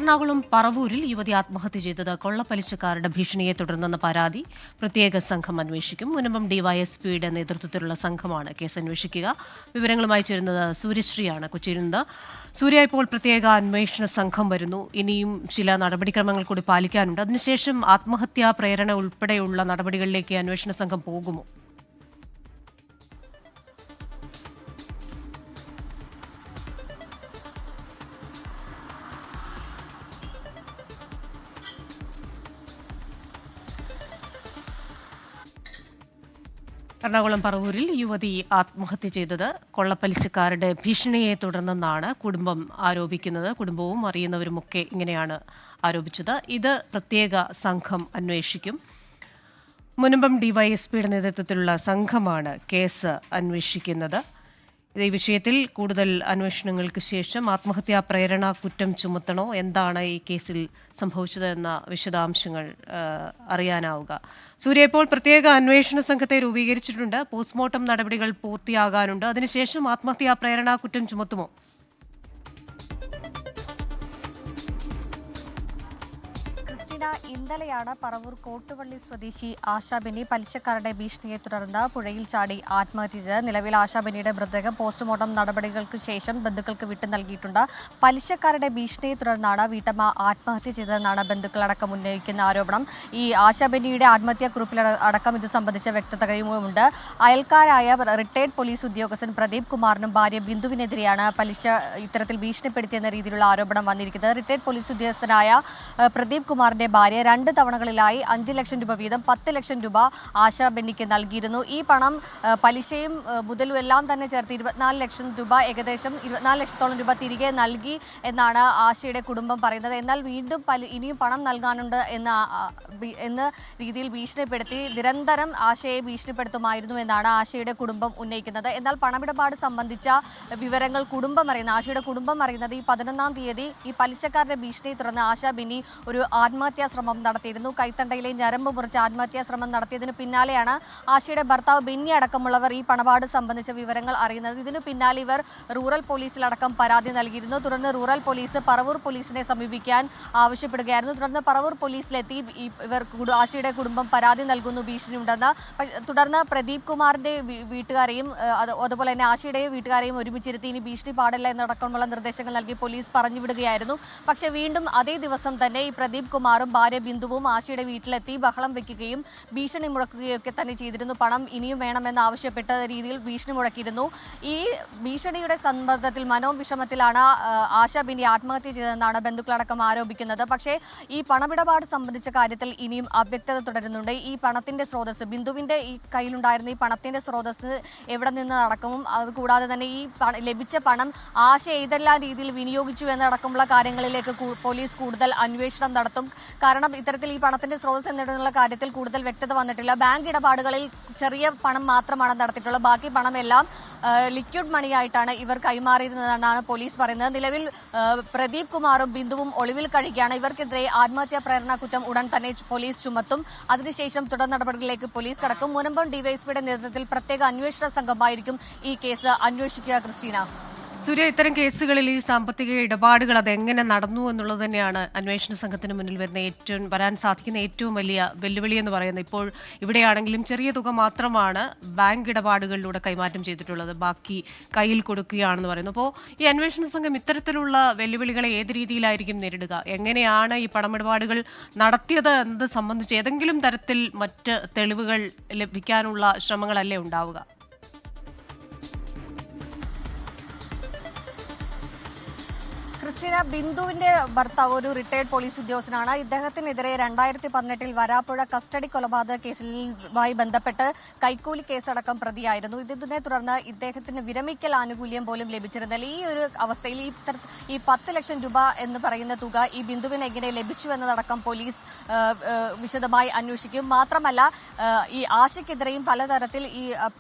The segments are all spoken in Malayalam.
എറണാകുളം പറവൂരിൽ യുവതി ആത്മഹത്യ ചെയ്തത് കൊള്ളപ്പലിശക്കാരുടെ ഭീഷണിയെ തുടർന്നെന്ന പരാതി പ്രത്യേക സംഘം അന്വേഷിക്കും. മുനമ്പം ഡിവൈഎസ്പിയുടെ നേതൃത്വത്തിലുള്ള സംഘമാണ് കേസ് അന്വേഷിക്കുക. വിവരങ്ങളുമായി ചേരുന്നത് സൂര്യശ്രീയാണ് കൊച്ചിയിൽ നിന്ന്. സൂര്യ, ഇപ്പോൾ പ്രത്യേക അന്വേഷണ സംഘം വരുന്നു. ഇനിയും ചില നടപടിക്രമങ്ങൾ കൂടി പാലിക്കാനുണ്ട്. അതിനുശേഷം ആത്മഹത്യാ പ്രേരണ ഉൾപ്പെടെയുള്ള നടപടികളിലേക്ക് അന്വേഷണ സംഘം പോകുമോ? എറണാകുളം പറവൂരിൽ യുവതി ആത്മഹത്യ ചെയ്തത് കൊള്ളപ്പലിശക്കാരുടെ ഭീഷണിയെ തുടർന്നെന്നാണ് കുടുംബം ആരോപിക്കുന്നത്. കുടുംബവും അറിയുന്നവരുമൊക്കെ ഇങ്ങനെയാണ് ആരോപിച്ചത്. ഇത് പ്രത്യേക സംഘം അന്വേഷിക്കും. മുനമ്പം ഡിവൈഎസ്പിയുടെ നേതൃത്വത്തിലുള്ള സംഘമാണ് കേസ് അന്വേഷിക്കുന്നത്. ഈ വിഷയത്തിൽ കൂടുതൽ അന്വേഷണങ്ങൾക്ക് ശേഷം ആത്മഹത്യാ പ്രേരണ കുറ്റം ചുമത്തണോ, എന്താണ് ഈ കേസിൽ സംഭവിച്ചതെന്ന വിശദാംശങ്ങൾ അറിയാനാവുക. സൂര്യ, ഇപ്പോൾ പ്രത്യേക അന്വേഷണ സംഘത്തെ രൂപീകരിച്ചിട്ടുണ്ട്. പോസ്റ്റ്മോർട്ടം നടപടികൾ പൂർത്തിയാകാനുണ്ട്. അതിനുശേഷം ആത്മഹത്യാ പ്രേരണ കുറ്റം ചുമത്തുമോ? ഇന്നലെയാണ് പറവൂർ കോട്ടുപള്ളി സ്വദേശി ആശാബെന്നി പലിശക്കാരുടെ ഭീഷണിയെ തുടർന്ന് പുഴയിൽ ചാടി ആത്മഹത്യ ചെയ്തത്. നിലവിൽ ആശാബെന്നിയുടെ മൃതദേഹം പോസ്റ്റ്മോർട്ടം നടപടികൾക്ക് ശേഷം ബന്ധുക്കൾക്ക് വിട്ടു നൽകിയിട്ടുണ്ട്. പലിശക്കാരുടെ ഭീഷണിയെ തുടർന്നാണ് വീട്ടമ്മ ആത്മഹത്യ ചെയ്തതെന്നാണ് ബന്ധുക്കളടക്കം ഉന്നയിക്കുന്ന ആരോപണം. ഈ ആശാബെന്നിയുടെ ആത്മഹത്യാ കുറിപ്പിൽ അടക്കം ഇത് സംബന്ധിച്ച വ്യക്തതയുമുണ്ട്. അയൽക്കാരായ റിട്ടയർഡ് പോലീസ് ഉദ്യോഗസ്ഥൻ പ്രദീപ് കുമാറിനും ഭാര്യ ബിന്ദുവിനെതിരെയാണ് പലിശ ഇത്തരത്തിൽ ഭീഷണിപ്പെടുത്തിയെന്ന രീതിയിലുള്ള ആരോപണം വന്നിരിക്കുന്നത്. റിട്ടയർഡ് പോലീസ് ഉദ്യോഗസ്ഥനായ പ്രദീപ് കുമാറിന്റെ ഭാര്യ 2 തവണകളിലായി 5 ലക്ഷം രൂപ വീതം 10 ലക്ഷം രൂപ ആശാബെന്നിക്ക് നൽകിയിരുന്നു. ഈ പണം പലിശയും മുതലും എല്ലാം തന്നെ ചേർത്ത് 24 ലക്ഷം രൂപ, ഏകദേശം 24 ലക്ഷത്തോളം രൂപ തിരികെ നൽകി എന്നാണ് ആശയുടെ കുടുംബം പറയുന്നത്. എന്നാൽ വീണ്ടും ഇനിയും പണം നൽകാനുണ്ട് എന്ന രീതിയിൽ ഭീഷണിപ്പെടുത്തി നിരന്തരം ആശയെ ഭീഷണിപ്പെടുത്തുമായിരുന്നു എന്നാണ് ആശയുടെ കുടുംബം ഉന്നയിക്കുന്നത്. എന്നാൽ പണമിടപാട് സംബന്ധിച്ച വിവരങ്ങൾ ആശയുടെ കുടുംബം അറിയുന്നത് ഈ 11-ാം തീയതി ഈ പലിശക്കാരുടെ ഭീഷണിയെ തുടർന്ന് ആശാബെന്നി ഒരു ആത്മഹത്യാ ശ്രമം നടത്തിയിരുന്നു. കൈത്തണ്ടയിലെ ഞരമ്പ് മുറിച്ച് ആത്മഹത്യാ ശ്രമം നടത്തിയതിനു പിന്നാലെയാണ് ആശയുടെ ഭർത്താവ് ബെന്നി അടക്കമുള്ളവർ ഈ പണപാട് സംബന്ധിച്ച വിവരങ്ങൾ അറിയുന്നത്. ഇതിനു പിന്നാലെ ഇവർ റൂറൽ പോലീസിലടക്കം പരാതി നൽകിയിരുന്നു. തുടർന്ന് റൂറൽ പോലീസ് പറവൂർ പോലീസിനെ സമീപിക്കാൻ ആവശ്യപ്പെടുകയായിരുന്നു. തുടർന്ന് പറവൂർ പോലീസിലെത്തി ആശയുടെ കുടുംബം പരാതി നൽകുന്നു, ഭീഷണിയുണ്ടെന്ന്. തുടർന്ന് പ്രദീപ് കുമാറിന്റെ വീട്ടുകാരെയും അതുപോലെ തന്നെ ആശയുടെ വീട്ടുകാരെയും ഒരുമിച്ചിരുത്തി ഇനി ഭീഷണി പാടില്ല എന്നടക്കമുള്ള നിർദ്ദേശങ്ങൾ നൽകി പോലീസ് പറഞ്ഞുവിടുകയായിരുന്നു. പക്ഷേ വീണ്ടും അതേ ദിവസം തന്നെ ഈ പ്രദീപ് കുമാറും ഭാര്യ ബിന്ദുവും ആശയുടെ വീട്ടിലെത്തി ബഹളം വെക്കുകയും ഭീഷണി മുഴക്കുകയൊക്കെ തന്നെ ചെയ്തിരുന്നു. പണം ഇനിയും വേണമെന്ന് ആവശ്യപ്പെട്ട രീതിയിൽ ഭീഷണി മുഴക്കിയിരുന്നു. ഈ ഭീഷണിയുടെ സമ്മർദ്ദത്തിൽ മനോവിഷമത്തിലാണ് ആശാബെന്നി ആത്മഹത്യ ചെയ്തതെന്നാണ് ബന്ധുക്കളടക്കം ആരോപിക്കുന്നത്. പക്ഷേ ഈ പണമിടപാട് സംബന്ധിച്ച കാര്യത്തിൽ ഇനിയും അവ്യക്തത തുടരുന്നുണ്ട്. ഈ പണത്തിന്റെ സ്രോതസ്, ബിന്ദുവിന്റെ ഈ കയ്യിലുണ്ടായിരുന്ന ഈ പണത്തിന്റെ സ്രോതസ് എവിടെ നിന്ന് നടക്കും, അതുകൂടാതെ തന്നെ ഈ ലഭിച്ച പണം ആശ ഏതെല്ലാം രീതിയിൽ വിനിയോഗിച്ചു എന്നടക്കമുള്ള കാര്യങ്ങളിലേക്ക് പോലീസ് കൂടുതൽ അന്വേഷണം നടത്തും. കാരണം ഇത്തരത്തിൽ ഈ പണത്തിന്റെ സ്രോതസ് എന്നുള്ള കാര്യത്തിൽ കൂടുതൽ വ്യക്തത വന്നിട്ടില്ല. ബാങ്ക് ഇടപാടുകളിൽ ചെറിയ പണം മാത്രമാണ് നടത്തിയിട്ടുള്ളത്. ബാക്കി പണമെല്ലാം ലിക്വിഡ് മണിയായിട്ടാണ് ഇവർ കൈമാറിയിരുന്നതെന്നാണ് പോലീസ് പറയുന്നത്. നിലവിൽ പ്രദീപ് കുമാറും ബിന്ദുവും ഒളിവിൽ കഴിയുകയാണ്. ഇവർക്കെതിരെ ആത്മഹത്യാ പ്രേരണ കുറ്റം ഉടൻ തന്നെ പോലീസ് ചുമത്തും. അതിനുശേഷം തുടർ നടപടികളിലേക്ക് പോലീസ് കടക്കും. മുനമ്പം ഡിവൈഎസ്പിയുടെ നേതൃത്വത്തിൽ പ്രത്യേക അന്വേഷണ സംഘമായിരിക്കും ഈ കേസ് അന്വേഷിക്കുക. ക്രിസ്റ്റീന. സൂര്യ, ഇത്തരം കേസുകളിൽ ഈ സാമ്പത്തിക ഇടപാടുകൾ അതെങ്ങനെ നടന്നു എന്നുള്ളത് തന്നെയാണ് അന്വേഷണ സംഘത്തിന് മുന്നിൽ വരാൻ സാധിക്കുന്ന ഏറ്റവും വലിയ വെല്ലുവിളി എന്ന് പറയുന്നത്. ഇപ്പോൾ ഇവിടെയാണെങ്കിലും ചെറിയ തുക മാത്രമാണ് ബാങ്ക് ഇടപാടുകളിലൂടെ കൈമാറ്റം ചെയ്തിട്ടുള്ളത്, ബാക്കി കയ്യിൽ കൊടുക്കുകയാണെന്ന് പറയുന്നു. അപ്പോൾ ഈ അന്വേഷണ സംഘം ഇത്തരത്തിലുള്ള വെല്ലുവിളികളെ ഏത് രീതിയിലായിരിക്കും നേരിടുക? എങ്ങനെയാണ് ഈ പണമിടപാടുകൾ നടത്തിയത് എന്നത് സംബന്ധിച്ച് ഏതെങ്കിലും തരത്തിൽ മറ്റ് തെളിവുകൾ ലഭിക്കാനുള്ള ശ്രമങ്ങളല്ലേ ഉണ്ടാവുക? ക്രിസ്റ്റീന, ബിന്ദുവിന്റെ ഭർത്താവ് ഒരു റിട്ടയർഡ് പോലീസ് ഉദ്യോഗസ്ഥനാണ്. ഇദ്ദേഹത്തിനെതിരെ 2018 വരാപ്പുഴ കസ്റ്റഡി കൊലപാതക കേസുമായി ബന്ധപ്പെട്ട് കൈക്കൂലി കേസടക്കം പ്രതിയായിരുന്നു. ഇതിനെ തുടർന്ന് ഇദ്ദേഹത്തിന് വിരമിക്കൽ ആനുകൂല്യം പോലും ലഭിച്ചിരുന്നില്ല. ഈ ഒരു അവസ്ഥയിൽ ഈ 10 ലക്ഷം രൂപ എന്ന് പറയുന്ന തുക ഈ ബിന്ദുവിന് എങ്ങനെ ലഭിച്ചു എന്നതടക്കം പോലീസ് വിശദമായി അന്വേഷിക്കും. മാത്രമല്ല ഈ ആശയ്ക്കെതിരെയും പലതരത്തിൽ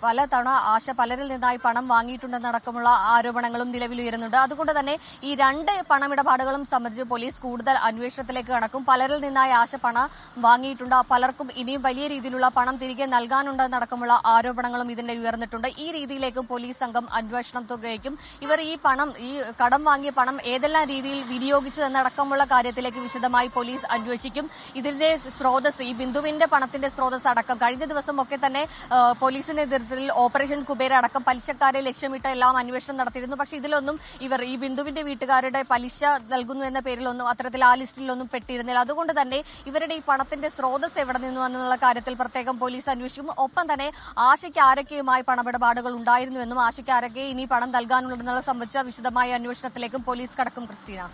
പലതവണ ആശ പലരിൽ നിന്നായി പണം വാങ്ങിയിട്ടുണ്ടെന്നടക്കമുള്ള ആരോപണങ്ങളും നിലവിൽ ഉയരുന്നുണ്ട്. അതുകൊണ്ട് തന്നെ ഈ 2 പണമിടപാടുകളും സംബന്ധിച്ച് പോലീസ് കൂടുതൽ അന്വേഷണത്തിലേക്ക് കടക്കും. പലരിൽ നിന്നായി ആശ പണം വാങ്ങിയിട്ടുണ്ട്. പലർക്കും ഇനിയും വലിയ രീതിയിലുള്ള പണം തിരികെ നൽകാനുണ്ടെന്നടക്കമുള്ള ആരോപണങ്ങളും ഇതിന്റെ ഉയർന്നിട്ടുണ്ട്. ഈ രീതിയിലേക്കും പോലീസ് സംഘം അന്വേഷണം തുകയ്ക്കും. ഇവർ ഈ കടം വാങ്ങിയ പണം ഏതെല്ലാം രീതിയിൽ വിനിയോഗിച്ചതെന്നടക്കമുള്ള കാര്യത്തിലേക്ക് വിശദമായി പോലീസ് അന്വേഷിക്കും. ഇതിന്റെ സ്രോതസ്, ഈ ബിന്ദുവിന്റെ പണത്തിന്റെ സ്രോതസ് അടക്കം കഴിഞ്ഞ ദിവസമൊക്കെ തന്നെ പോലീസിന്റെ നേതൃത്വത്തിൽ ഓപ്പറേഷൻ കുബേര അടക്കം പലിശക്കാരെ ലക്ഷ്യമിട്ട് എല്ലാം അന്വേഷണം നടത്തിയിരുന്നു. പക്ഷേ ഇതിലൊന്നും ഇവർ ഈ ബിന്ദുവിന്റെ വീട്ടുകാരുടെ പലിശ നൽകുന്നു എന്ന പേരിലൊന്നും അത്തരത്തിൽ ആ ലിസ്റ്റിലൊന്നും പെട്ടിരുന്നില്ല. അതുകൊണ്ട് തന്നെ ഇവരുടെ ഈ പണത്തിന്റെ സ്രോതസ് എവിടെ നിന്നു എന്നുള്ള കാര്യത്തിൽ പ്രത്യേകം പോലീസ് അന്വേഷിക്കും. ഒപ്പം തന്നെ ആശയ്ക്ക് ആരൊക്കെയുമായി പണമിടപാടുകൾ ഉണ്ടായിരുന്നുവെന്നും ആശയ്ക്ക് ആരൊക്കെ ഇനി പണം നൽകാനുള്ളതെന്നുള്ള സംബന്ധിച്ച വിശദമായ അന്വേഷണത്തിലേക്കും പോലീസ് കടക്കും. ക്രിസ്റ്റീന.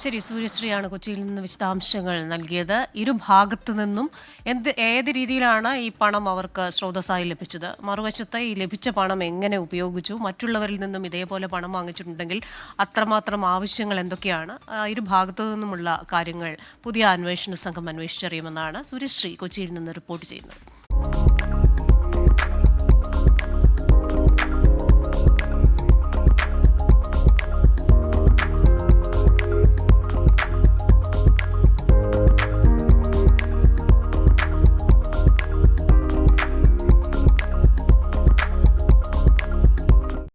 ശരി, സൂര്യശ്രീയാണ് കൊച്ചിയിൽ നിന്ന് വിശദാംശങ്ങൾ നൽകിയത്. ഇരുഭാഗത്തു നിന്നും ഏത് രീതിയിലാണ് ഈ പണം അവർക്ക് സ്രോതസ്സായി ലഭിച്ചത്, മറുവശത്ത് ഈ ലഭിച്ച പണം എങ്ങനെ ഉപയോഗിച്ചു, മറ്റുള്ളവരിൽ നിന്നും ഇതേപോലെ പണം വാങ്ങിച്ചിട്ടുണ്ടെങ്കിൽ അത്രമാത്രം ആവശ്യങ്ങൾ എന്തൊക്കെയാണ്, ഇരുഭാഗത്തു നിന്നുമുള്ള കാര്യങ്ങൾ പുതിയ അന്വേഷണ സംഘം അന്വേഷിച്ചറിയുമെന്നാണ് സൂര്യശ്രീ കൊച്ചിയിൽ നിന്ന് റിപ്പോർട്ട് ചെയ്യുന്നത്.